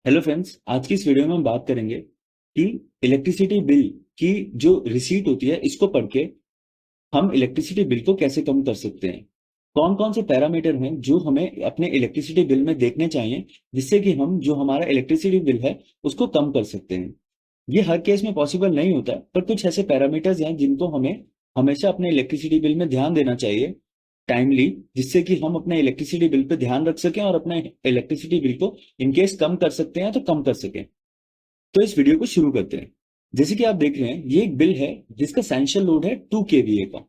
Hello friends, आज की इस वीडियो में हम बात करेंगे कि इलेक्ट्रिसिटी बिल की जो रिसीट होती है इसको पढ़ के हम इलेक्ट्रिसिटी बिल को कैसे कम कर सकते हैं। कौन कौन से पैरामीटर हैं जो हमें अपने इलेक्ट्रिसिटी बिल में देखने चाहिए, जिससे कि हम जो हमारा इलेक्ट्रिसिटी बिल है उसको कम कर सकते हैं। ये हर केस में पॉसिबल नहीं होता, पर कुछ ऐसे पैरामीटर्स हैं जिनको हमें हमेशा अपने इलेक्ट्रिसिटी बिल में ध्यान देना चाहिए टाइमली, जिससे कि हम अपने इलेक्ट्रिसिटी बिल पे ध्यान रख सकें और अपने इलेक्ट्रिसिटी बिल को इनकेस कम कर सकते हैं तो कम कर सकें। तो इस वीडियो को शुरू करते हैं। जैसे कि आप देख रहे हैं, ये एक बिल है जिसका सैंक्शन लोड है 2 केवीए का,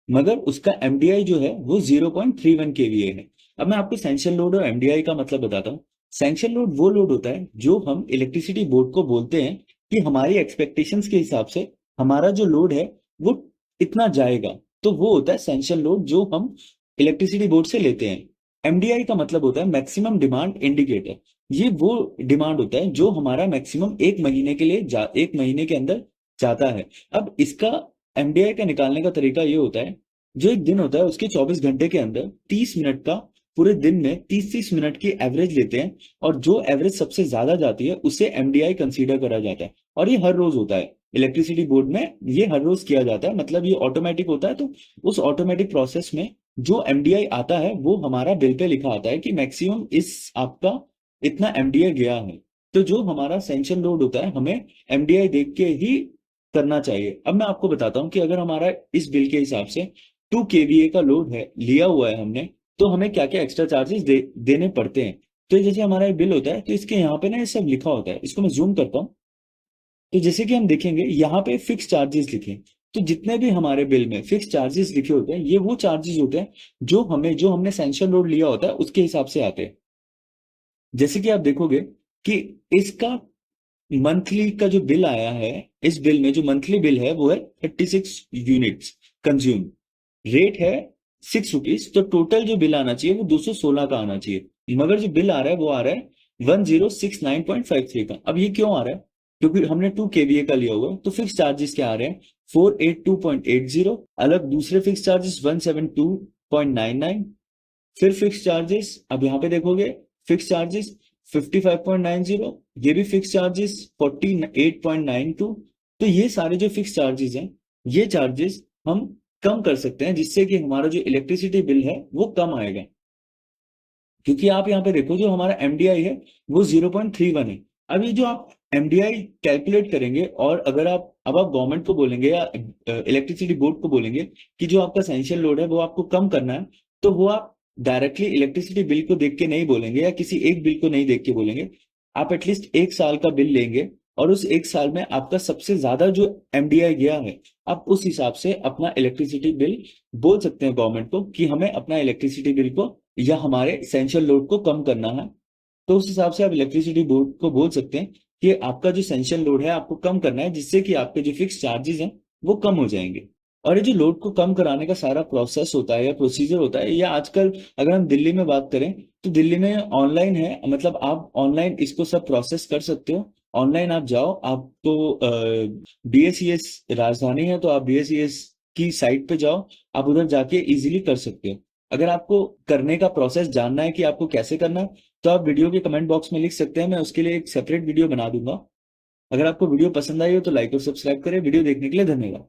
मगर उसका एमडीआई जो है वो 0.31 केवीए है। अब मैं आपको सैंक्शन लोड और एमडीआई का मतलब बताता हूँ। सैंक्शन लोड वो लोड होता है जो हम इलेक्ट्रिसिटी बोर्ड को बोलते हैं कि हमारी एक्सपेक्टेशंस के हिसाब से हमारा जो लोड है वो इतना जाएगा, तो वो होता है सैंक्शन लोड जो हम इलेक्ट्रिसिटी बोर्ड से लेते हैं। एमडीआई का मतलब होता है मैक्सिमम डिमांड इंडिकेटर। ये वो डिमांड होता है जो हमारा मैक्सिमम एक महीने के लिए एक महीने के अंदर जाता है। अब इसका एमडीआई का निकालने का तरीका ये होता है, जो एक दिन होता है उसके 24 घंटे के अंदर 30 मिनट का, पूरे दिन में 30-30 मिनट की एवरेज लेते हैं और जो एवरेज सबसे ज्यादा जाती है उसे एमडीआई कंसीडर करा जाता है। और ये हर रोज होता है इलेक्ट्रिसिटी बोर्ड में, ये हर रोज किया जाता है, मतलब ये ऑटोमेटिक होता है। तो उस ऑटोमेटिक प्रोसेस में जो एमडीआई आता है वो हमारा बिल पे लिखा आता है कि मैक्सिमम इस आपका इतना एमडीआई गया है। तो जो हमारा सैंक्शन लोड होता है हमें एमडीआई देख के ही करना चाहिए। अब मैं आपको बताता हूँ कि अगर हमारा इस बिल के हिसाब से 2 केवीए का लोड है लिया हुआ है हमने, तो हमें क्या क्या एक्स्ट्रा चार्जेस देने पड़ते हैं। तो जैसे हमारा ये बिल होता है तो इसके यहाँ पे ना ये सब लिखा होता है। इसको मैं जूम करता हूँ, तो जैसे कि हम देखेंगे यहाँ पे फिक्स चार्जेस लिखे हैं। तो जितने भी हमारे बिल में फिक्स चार्जेस लिखे होते हैं ये वो चार्जेस होते हैं जो हमने सैंक्शन लोड लिया होता है उसके हिसाब से आते हैं। जैसे कि आप देखोगे कि इसका मंथली का जो बिल आया है, इस बिल में जो मंथली बिल है वो है 36 यूनिट्स कंज्यूम, रेट है ₹6। तो टोटल जो बिल आना चाहिए वो 216 का आना चाहिए, मगर जो बिल आ रहा है वो आ रहा है 1069.53 का। अब ये क्यों आ रहा है? क्योंकि हमने 2 केवीए का लिया हुआ है। तो फिक्स चार्जेस क्या आ रहे हैं? 482.80, अलग दूसरे फिक्स चार्जेस 172.99, फिर फिक्स चार्जेस अब यहाँ पे देखोगे, फिक्स चार्जेस 55.90, ये भी फिक्स चार्जेस 48.92। तो ये सारे जो फिक्स चार्जेस हैं, ये चार्जेस हम कम कर सकते हैं जिससे कि हमारा जो इलेक्ट्रिसिटी बिल है वो कम आएगा। क्योंकि आप यहाँ पे देखो जो हमारा एमडीआई है वो 0.31 है। अब ये जो आप एमडीआई कैलकुलेट करेंगे और अगर आप अब आप गवर्नमेंट को बोलेंगे या इलेक्ट्रिसिटी बोर्ड को बोलेंगे कि जो आपका सैंक्शन लोड है वो आपको कम करना है, तो वो आप डायरेक्टली इलेक्ट्रिसिटी बिल को देख के नहीं बोलेंगे या किसी एक बिल को नहीं देख के बोलेंगे। आप एटलीस्ट एक साल का बिल लेंगे और उस एक साल में आपका सबसे ज्यादा जो एमडीआई गया है, आप उस हिसाब से अपना इलेक्ट्रिसिटी बिल बोल सकते हैं गवर्नमेंट को कि हमें अपना इलेक्ट्रिसिटी बिल को या हमारे एसेंशियल लोड को कम करना है। तो उस हिसाब से आप इलेक्ट्रिसिटी बोर्ड को बोल सकते हैं कि आपका जो एसेंशियल लोड है आपको कम करना है, जिससे कि आपके जो फिक्स चार्जेस हैं वो कम हो जाएंगे। और ये जो लोड को कम कराने का सारा प्रोसेस होता है या प्रोसीजर होता है, या आजकल अगर हम दिल्ली में बात करें तो दिल्ली में ऑनलाइन है, मतलब आप ऑनलाइन इसको सब प्रोसेस कर सकते हो। ऑनलाइन आप जाओ, आपको बीएसईएस राजधानी है तो आप बीएसईएस की साइट पे जाओ, आप उधर जाके इजीली कर सकते हो। अगर आपको करने का प्रोसेस जानना है कि आपको कैसे करना है, तो आप वीडियो के कमेंट बॉक्स में लिख सकते हैं, मैं उसके लिए एक सेपरेट वीडियो बना दूंगा। अगर आपको वीडियो पसंद आई हो तो लाइक और सब्सक्राइब करें। वीडियो देखने के लिए धन्यवाद।